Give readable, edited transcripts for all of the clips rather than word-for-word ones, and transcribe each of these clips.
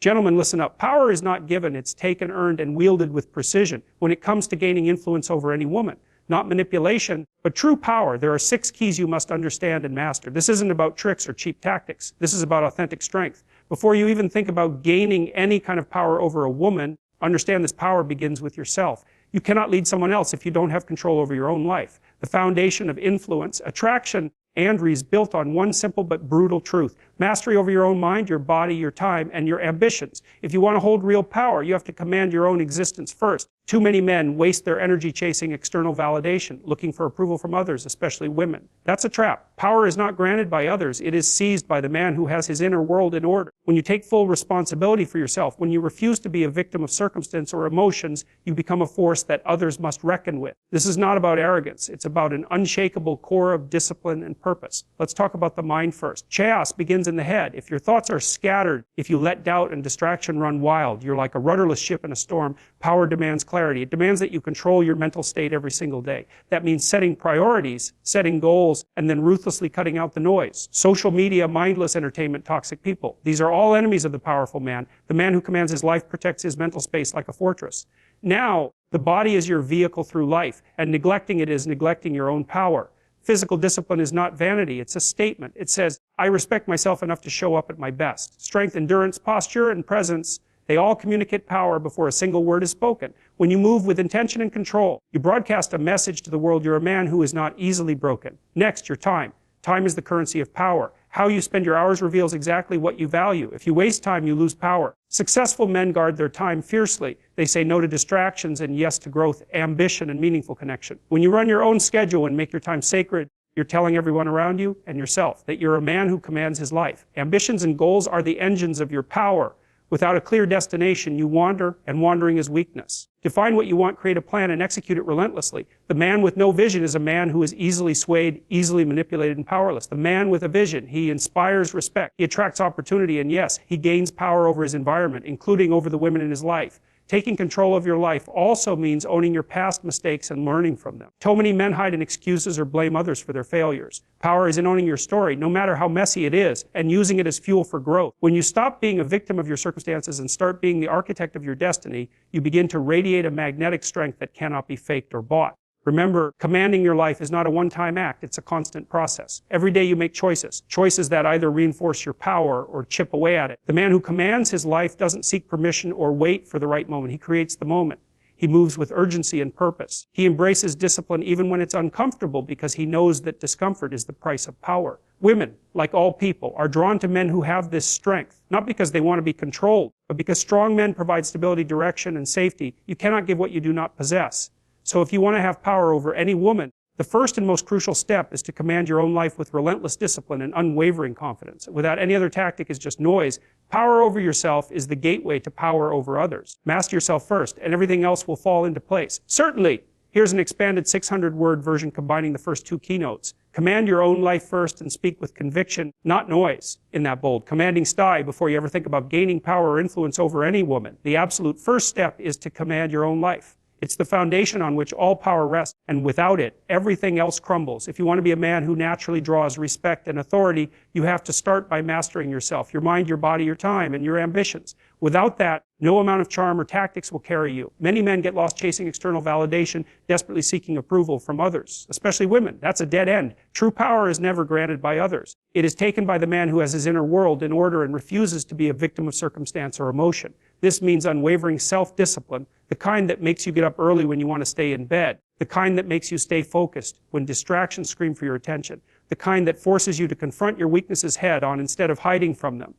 Gentlemen, listen up. Power is not given, it's taken, earned, and wielded with precision when it comes to gaining influence over any woman. Not manipulation, but true power. There are 6 keys you must understand and master. This isn't about tricks or cheap tactics. This is about authentic strength. Before you even think about gaining any kind of power over a woman, understand this power begins with yourself. You cannot lead someone else if you don't have control over your own life. The foundation of influence, attraction, and is built on one simple but brutal truth. Mastery over your own mind, your body, your time, and your ambitions. If you want to hold real power, you have to command your own existence first. Too many men waste their energy chasing external validation, looking for approval from others, especially women. That's a trap. Power is not granted by others. It is seized by the man who has his inner world in order. When you take full responsibility for yourself, when you refuse to be a victim of circumstance or emotions, you become a force that others must reckon with. This is not about arrogance. It's about an unshakable core of discipline and purpose. Let's talk about the mind first. Chaos begins in the head. If your thoughts are scattered, if you let doubt and distraction run wild, you're like a rudderless ship in a storm. Power demands clarity. It demands that you control your mental state every single day. That means setting priorities, setting goals, and then ruthlessly cutting out the noise. Social media, mindless entertainment, toxic people. These are all enemies of the powerful man. The man who commands his life protects his mental space like a fortress. Now, the body is your vehicle through life, and neglecting it is neglecting your own power. Physical discipline is not vanity, it's a statement. It says, I respect myself enough to show up at my best. Strength, endurance, posture, and presence, they all communicate power before a single word is spoken. When you move with intention and control, you broadcast a message to the world. You're a man who is not easily broken. Next, your time. Time is the currency of power. How you spend your hours reveals exactly what you value. If you waste time, you lose power. Successful men guard their time fiercely. They say no to distractions and yes to growth, ambition, and meaningful connection. When you run your own schedule and make your time sacred, you're telling everyone around you and yourself that you're a man who commands his life. Ambitions and goals are the engines of your power. Without a clear destination, you wander, and wandering is weakness. Define what you want, create a plan, and execute it relentlessly. The man with no vision is a man who is easily swayed, easily manipulated, and powerless. The man with a vision, he inspires respect. He attracts opportunity, and yes, he gains power over his environment, including over the women in his life. Taking control of your life also means owning your past mistakes and learning from them. Too many men hide in excuses or blame others for their failures. Power is in owning your story, no matter how messy it is, and using it as fuel for growth. When you stop being a victim of your circumstances and start being the architect of your destiny, you begin to radiate a magnetic strength that cannot be faked or bought. Remember, commanding your life is not a one-time act, it's a constant process. Every day you make choices that either reinforce your power or chip away at it. The man who commands his life doesn't seek permission or wait for the right moment. He creates the moment. He moves with urgency and purpose. He embraces discipline even when it's uncomfortable because he knows that discomfort is the price of power. Women, like all people, are drawn to men who have this strength, not because they want to be controlled, but because strong men provide stability, direction, and safety. You cannot give what you do not possess. So if you want to have power over any woman, the first and most crucial step is to command your own life with relentless discipline and unwavering confidence. Without any other tactic is just noise. Power over yourself is the gateway to power over others. Master yourself first, and everything else will fall into place. Certainly, here's an expanded 600-word version combining the first 2 keynotes. Command your own life first and speak with conviction, not noise, in that bold, commanding style before you ever think about gaining power or influence over any woman. The absolute first step is to command your own life. It's the foundation on which all power rests, and without it, everything else crumbles. If you want to be a man who naturally draws respect and authority, you have to start by mastering yourself, your mind, your body, your time, and your ambitions. Without that, no amount of charm or tactics will carry you. Many men get lost chasing external validation, desperately seeking approval from others, especially women. That's a dead end. True power is never granted by others. It is taken by the man who has his inner world in order and refuses to be a victim of circumstance or emotion. This means unwavering self-discipline, the kind that makes you get up early when you want to stay in bed, the kind that makes you stay focused when distractions scream for your attention, the kind that forces you to confront your weaknesses head on instead of hiding from them.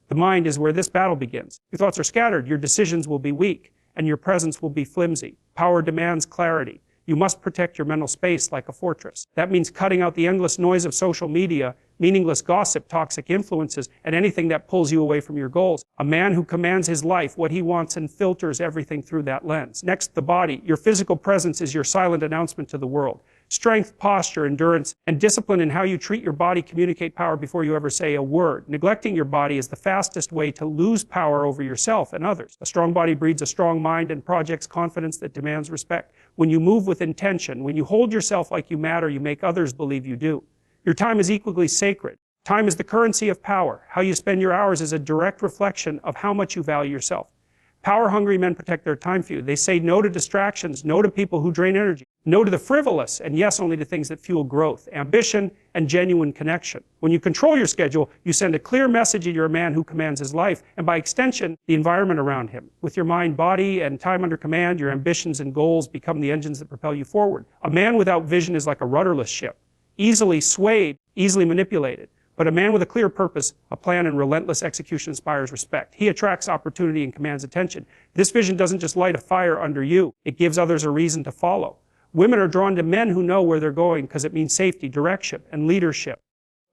The mind is where this battle begins. Your thoughts are scattered, your decisions will be weak, and your presence will be flimsy. Power demands clarity. You must protect your mental space like a fortress. That means cutting out the endless noise of social media, meaningless gossip, toxic influences, and anything that pulls you away from your goals. A man who commands his life, what he wants, and filters everything through that lens. Next, the body. Your physical presence is your silent announcement to the world. Strength, posture, endurance, and discipline in how you treat your body communicate power before you ever say a word. Neglecting your body is the fastest way to lose power over yourself and others. A strong body breeds a strong mind and projects confidence that demands respect. When you move with intention, when you hold yourself like you matter, you make others believe you do. Your time is equally sacred. Time is the currency of power. How you spend your hours is a direct reflection of how much you value yourself. Power-hungry men protect their time for you. They say no to distractions, no to people who drain energy, no to the frivolous, and yes only to things that fuel growth, ambition, and genuine connection. When you control your schedule, you send a clear message that you're a man who commands his life, and by extension, the environment around him. With your mind, body, and time under command, your ambitions and goals become the engines that propel you forward. A man without vision is like a rudderless ship, easily swayed, easily manipulated. But a man with a clear purpose, a plan, and relentless execution inspires respect. He attracts opportunity and commands attention. This vision doesn't just light a fire under you, it gives others a reason to follow. Women are drawn to men who know where they're going because it means safety, direction, and leadership.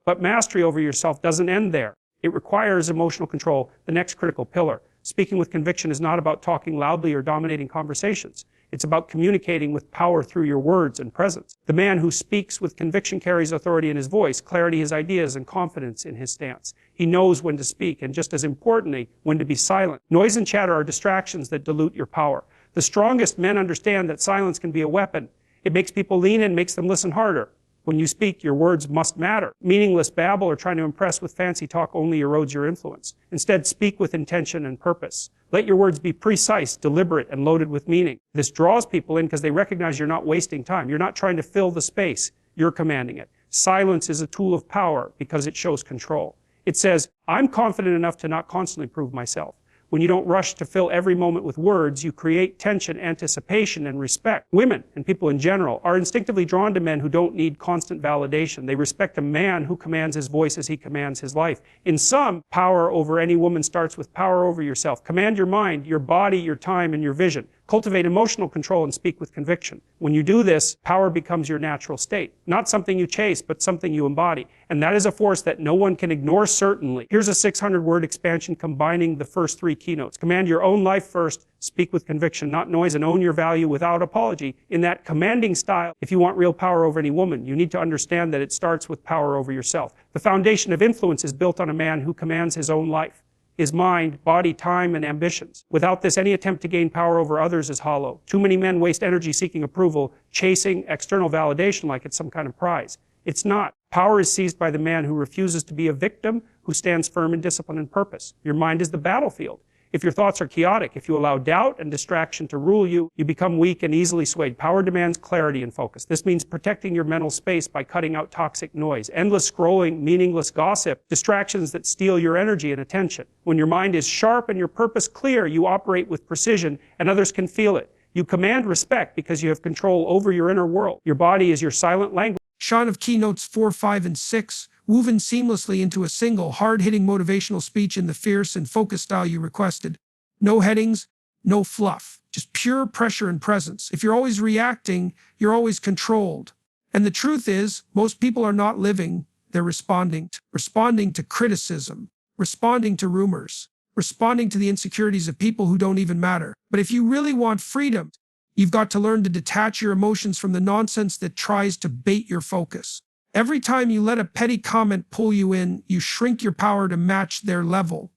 But mastery over yourself doesn't end there. It requires emotional control, the next critical pillar. Speaking with conviction is not about talking loudly or dominating conversations. It's about communicating with power through your words and presence. The man who speaks with conviction carries authority in his voice, clarity in his ideas, and confidence in his stance. He knows when to speak, and just as importantly, when to be silent. Noise and chatter are distractions that dilute your power. The strongest men understand that silence can be a weapon. It makes people lean in, makes them listen harder. When you speak, your words must matter. Meaningless babble or trying to impress with fancy talk only erodes your influence. Instead, speak with intention and purpose. Let your words be precise, deliberate, and loaded with meaning. This draws people in because they recognize you're not wasting time. You're not trying to fill the space. You're commanding it. Silence is a tool of power because it shows control. It says, I'm confident enough to not constantly prove myself. When you don't rush to fill every moment with words, you create tension, anticipation, and respect. Women, and people in general, are instinctively drawn to men who don't need constant validation. They respect a man who commands his voice as he commands his life. In sum, power over any woman starts with power over yourself. Command your mind, your body, your time, and your vision. Cultivate emotional control and speak with conviction. When you do this, power becomes your natural state. Not something you chase, but something you embody. And that is a force that no one can ignore certainly. Here's a 600-word expansion combining the first three keynotes. Command your own life first, speak with conviction, not noise, and own your value without apology. In that commanding style, if you want real power over any woman, you need to understand that it starts with power over yourself. The foundation of influence is built on a man who commands his own life. His mind, body, time, and ambitions. Without this, any attempt to gain power over others is hollow. Too many men waste energy seeking approval, chasing external validation like it's some kind of prize. It's not. Power is seized by the man who refuses to be a victim, who stands firm in discipline and purpose. Your mind is the battlefield. If your thoughts are chaotic, if you allow doubt and distraction to rule you, you become weak and easily swayed. Power demands clarity and focus. This means protecting your mental space by cutting out toxic noise, endless scrolling, meaningless gossip, distractions that steal your energy and attention. When your mind is sharp and your purpose clear, you operate with precision and others can feel it. You command respect because you have control over your inner world. Your body is your silent language. Shot of keynotes 4, 5, and 6, woven seamlessly into a single, hard-hitting motivational speech in the fierce and focused style you requested. No headings, no fluff, just pure pressure and presence. If you're always reacting, you're always controlled. And the truth is, most people are not living, they're responding. Responding to criticism, responding to rumors, responding to the insecurities of people who don't even matter. But if you really want freedom, you've got to learn to detach your emotions from the nonsense that tries to bait your focus. Every time you let a petty comment pull you in, you shrink your power to match their level.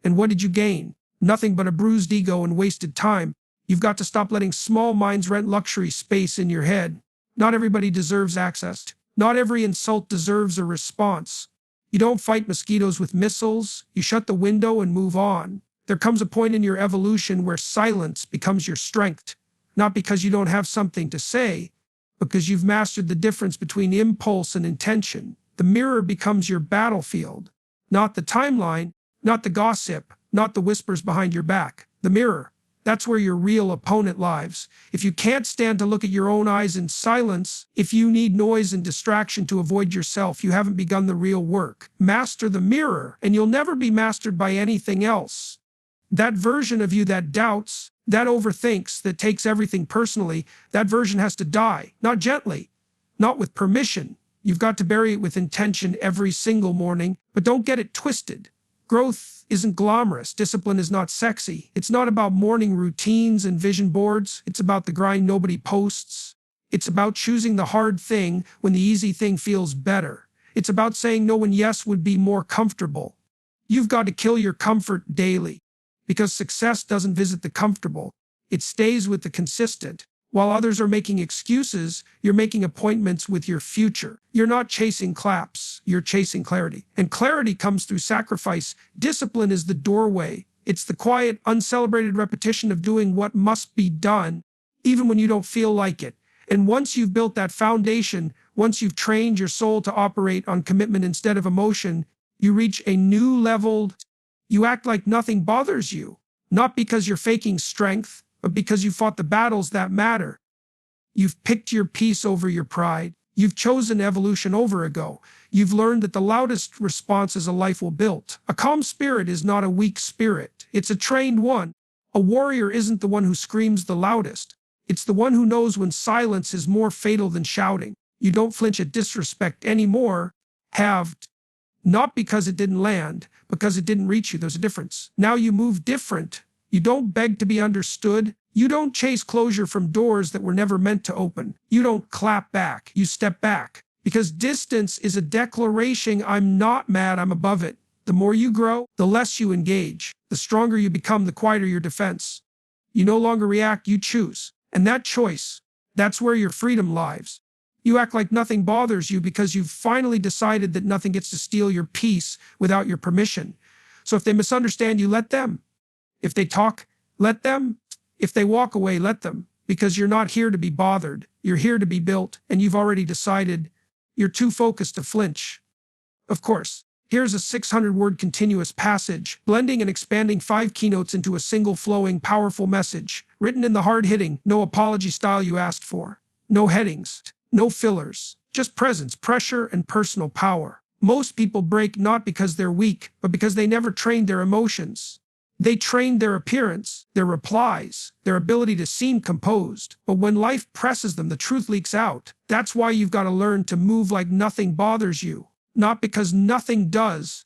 And what did you gain? Nothing but a bruised ego and wasted time. You've got to stop letting small minds rent luxury space in your head. Not everybody deserves access. Not every insult deserves a response. You don't fight mosquitoes with missiles. You shut the window and move on. There comes a point in your evolution where silence becomes your strength. Not because you don't have something to say, because you've mastered the difference between impulse and intention. The mirror becomes your battlefield. Not the timeline, not the gossip, not the whispers behind your back. The mirror. That's where your real opponent lives. If you can't stand to look at your own eyes in silence, if you need noise and distraction to avoid yourself, you haven't begun the real work. Master the mirror, and you'll never be mastered by anything else. That version of you that doubts, that overthinks, that takes everything personally, that version has to die. Not gently, not with permission. You've got to bury it with intention every single morning, but don't get it twisted. Growth isn't glamorous. Discipline is not sexy. It's not about morning routines and vision boards. It's about the grind nobody posts. It's about choosing the hard thing when the easy thing feels better. It's about saying no when yes would be more comfortable. You've got to kill your comfort daily. Because success doesn't visit the comfortable. It stays with the consistent. While others are making excuses, you're making appointments with your future. You're not chasing claps, you're chasing clarity. And clarity comes through sacrifice. Discipline is the doorway. It's the quiet, uncelebrated repetition of doing what must be done, even when you don't feel like it. And once you've built that foundation, once you've trained your soul to operate on commitment instead of emotion, you reach a new level. You act like nothing bothers you, not because you're faking strength, but because you fought the battles that matter. You've picked your peace over your pride. You've chosen evolution over ego. You've learned that the loudest response is a life well built. A calm spirit is not a weak spirit. It's a trained one. A warrior isn't the one who screams the loudest. It's the one who knows when silence is more fatal than shouting. You don't flinch at disrespect anymore. Halved. Not because it didn't land, because it didn't reach you. There's a difference. Now you move different. You don't beg to be understood. You don't chase closure from doors that were never meant to open. You don't clap back. You step back. Because distance is a declaration. I'm not mad, I'm above it. The more you grow, the less you engage. The stronger you become, the quieter your defense. You no longer react, you choose. And that choice, that's where your freedom lies. You act like nothing bothers you because you've finally decided that nothing gets to steal your peace without your permission. So if they misunderstand you, let them. If they talk, let them. If they walk away, let them. Because you're not here to be bothered. You're here to be built, and you've already decided you're too focused to flinch. Of course, here's a 600-word continuous passage, blending and expanding 5 keynotes into a single flowing, powerful message, written in the hard-hitting, no apology style you asked for. No headings, no fillers, just presence, pressure, and personal power. Most people break not because they're weak, but because they never trained their emotions. They trained their appearance, their replies, their ability to seem composed. But when life presses them, the truth leaks out. That's why you've got to learn to move like nothing bothers you. Not because nothing does,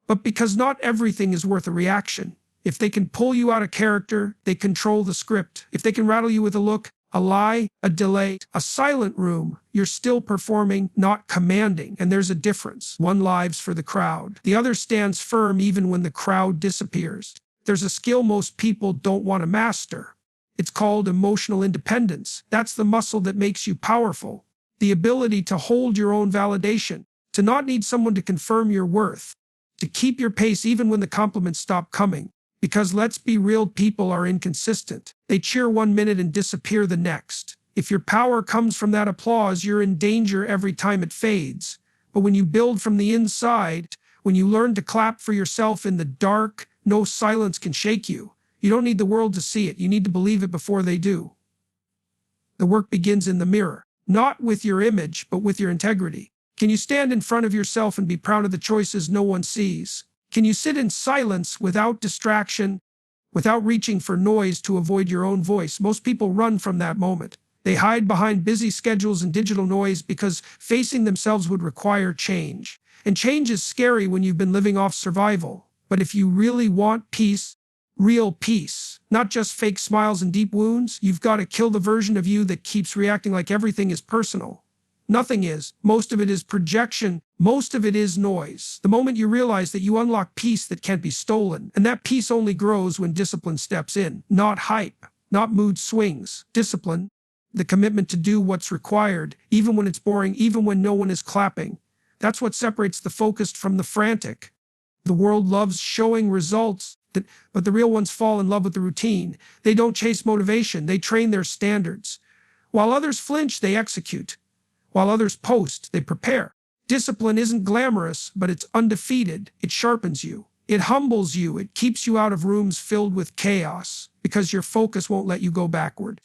but because not everything is worth a reaction. If they can pull you out of character, they control the script. If they can rattle you with a look, a lie, a delay, a silent room, you're still performing, not commanding. And there's a difference. One lives for the crowd. The other stands firm even when the crowd disappears. There's a skill most people don't want to master. It's called emotional independence. That's the muscle that makes you powerful. The ability to hold your own validation, to not need someone to confirm your worth, to keep your pace even when the compliments stop coming. Because let's be real, people are inconsistent. They cheer 1 minute and disappear the next. If your power comes from that applause, you're in danger every time it fades. But when you build from the inside, when you learn to clap for yourself in the dark, no silence can shake you. You don't need the world to see it. You need to believe it before they do. The work begins in the mirror, not with your image, but with your integrity. Can you stand in front of yourself and be proud of the choices no one sees? Can you sit in silence without distraction, without reaching for noise to avoid your own voice? Most people run from that moment. They hide behind busy schedules and digital noise because facing themselves would require change. And change is scary when you've been living off survival. But if you really want peace, real peace, not just fake smiles and deep wounds, you've got to kill the version of you that keeps reacting like everything is personal. Nothing is. Most of it is projection. Most of it is noise. The moment you realize that you unlock peace that can't be stolen, and that peace only grows when discipline steps in. Not hype, not mood swings. Discipline, the commitment to do what's required, even when it's boring, even when no one is clapping. That's what separates the focused from the frantic. The world loves showing results, but the real ones fall in love with the routine. They don't chase motivation, they train their standards. While others flinch, they execute. While others post, they prepare. Discipline isn't glamorous, but it's undefeated. It sharpens you. It humbles you. It keeps you out of rooms filled with chaos, because your focus won't let you go backward.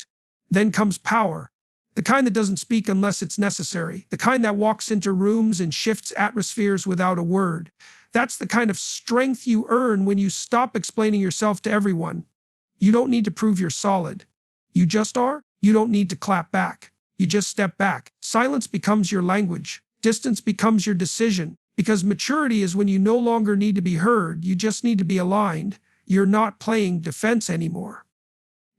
Then comes power. The kind that doesn't speak unless it's necessary. The kind that walks into rooms and shifts atmospheres without a word. That's the kind of strength you earn when you stop explaining yourself to everyone. You don't need to prove you're solid. You just are. You don't need to clap back. You just step back. Silence becomes your language. Distance becomes your decision. Because maturity is when you no longer need to be heard. You just need to be aligned. You're not playing defense anymore.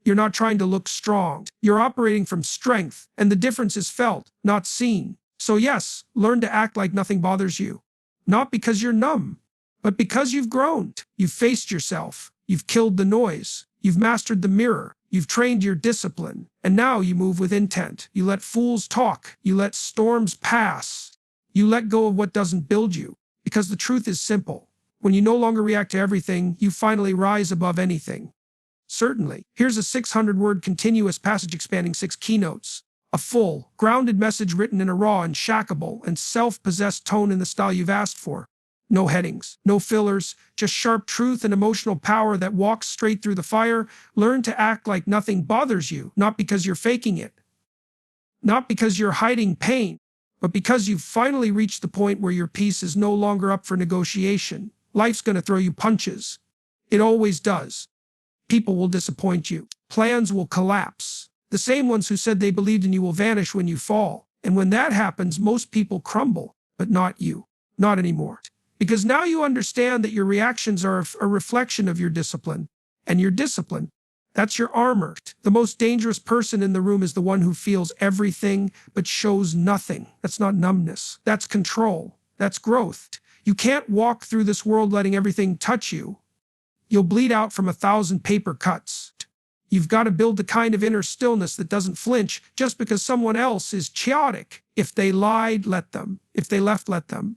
You're not trying to look strong. You're operating from strength, and the difference is felt, not seen. So yes, learn to act like nothing bothers you. Not because you're numb, but because you've grown. You've faced yourself. You've killed the noise. You've mastered the mirror. You've trained your discipline, and now you move with intent. You let fools talk. You let storms pass. You let go of what doesn't build you. Because the truth is simple. When you no longer react to everything, you finally rise above anything. Certainly. Here's a 600-word continuous passage expanding 6 keynotes. A full, grounded message written in a raw, unshakeable, and self-possessed tone in the style you've asked for. No headings, no fillers, just sharp truth and emotional power that walks straight through the fire. Learn to act like nothing bothers you, not because you're faking it, not because you're hiding pain, but because you've finally reached the point where your peace is no longer up for negotiation. Life's going to throw you punches. It always does. People will disappoint you. Plans will collapse. The same ones who said they believed in you will vanish when you fall. And when that happens, most people crumble, but not you. Not anymore. Because now you understand that your reactions are a reflection of your discipline. And your discipline, that's your armor. The most dangerous person in the room is the one who feels everything but shows nothing. That's not numbness. That's control. That's growth. You can't walk through this world letting everything touch you. You'll bleed out from 1,000 paper cuts. You've got to build the kind of inner stillness that doesn't flinch just because someone else is chaotic. If they lied, let them. If they left, let them.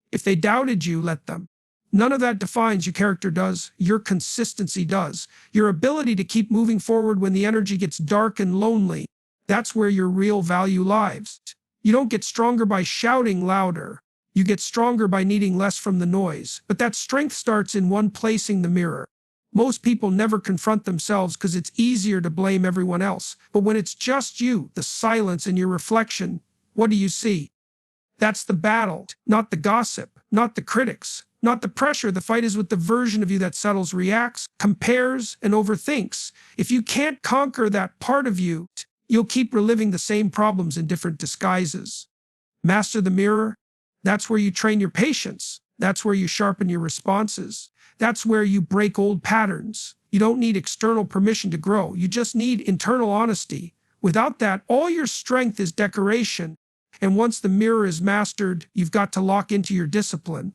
If they doubted you, let them. None of that defines your character does. Your consistency does. Your ability to keep moving forward when the energy gets dark and lonely. That's where your real value lies. You don't get stronger by shouting louder. You get stronger by needing less from the noise. But that strength starts in one placing the mirror. Most people never confront themselves because it's easier to blame everyone else. But when it's just you, the silence and your reflection, what do you see? That's the battle, not the gossip, not the critics, not the pressure. The fight is with the version of you that settles, reacts, compares, and overthinks. If you can't conquer that part of you, you'll keep reliving the same problems in different disguises. Master the mirror. That's where you train your patience. That's where you sharpen your responses. That's where you break old patterns. You don't need external permission to grow. You just need internal honesty. Without that, all your strength is decoration. And once the mirror is mastered, you've got to lock into your discipline.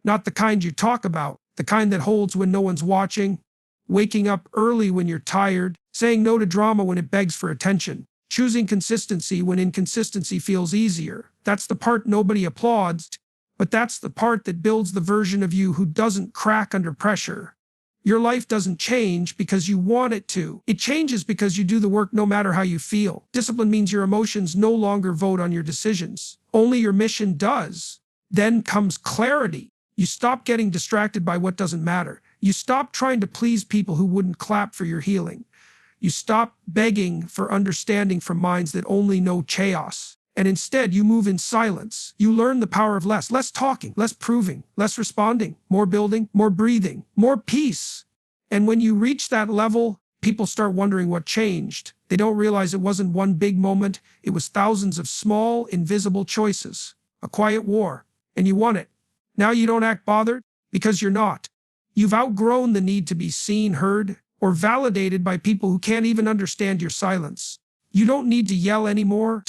Not the kind you talk about, the kind that holds when no one's watching, waking up early when you're tired, saying no to drama when it begs for attention, choosing consistency when inconsistency feels easier. That's the part nobody applauds, but that's the part that builds the version of you who doesn't crack under pressure. Your life doesn't change because you want it to. It changes because you do the work no matter how you feel. Discipline means your emotions no longer vote on your decisions. Only your mission does. Then comes clarity. You stop getting distracted by what doesn't matter. You stop trying to please people who wouldn't clap for your healing. You stop begging for understanding from minds that only know chaos. And instead, you move in silence. You learn the power of less talking, less proving, less responding, more building, more breathing, more peace. And when you reach that level, people start wondering what changed. They don't realize it wasn't one big moment. It was thousands of small, invisible choices. A quiet war. And you won it. Now you don't act bothered because you're not. You've outgrown the need to be seen, heard, or validated by people who can't even understand your silence. You don't need to yell anymore.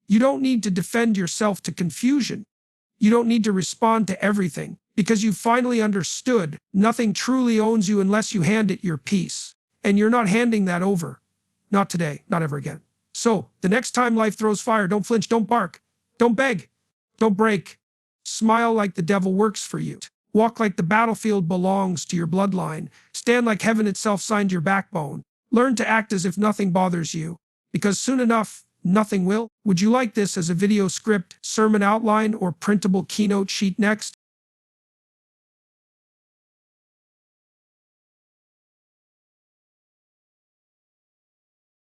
You don't need to defend yourself to confusion. You don't need to respond to everything because you've finally understood nothing truly owns you unless you hand it your peace. And you're not handing that over. Not today, not ever again. So, the next time life throws fire, don't flinch, don't bark, don't beg, don't break. Smile like the devil works for you. Walk like the battlefield belongs to your bloodline. Stand like heaven itself signed your backbone. Learn to act as if nothing bothers you. Because soon enough, nothing will. Would you like this as a video script, sermon outline, or printable keynote sheet next?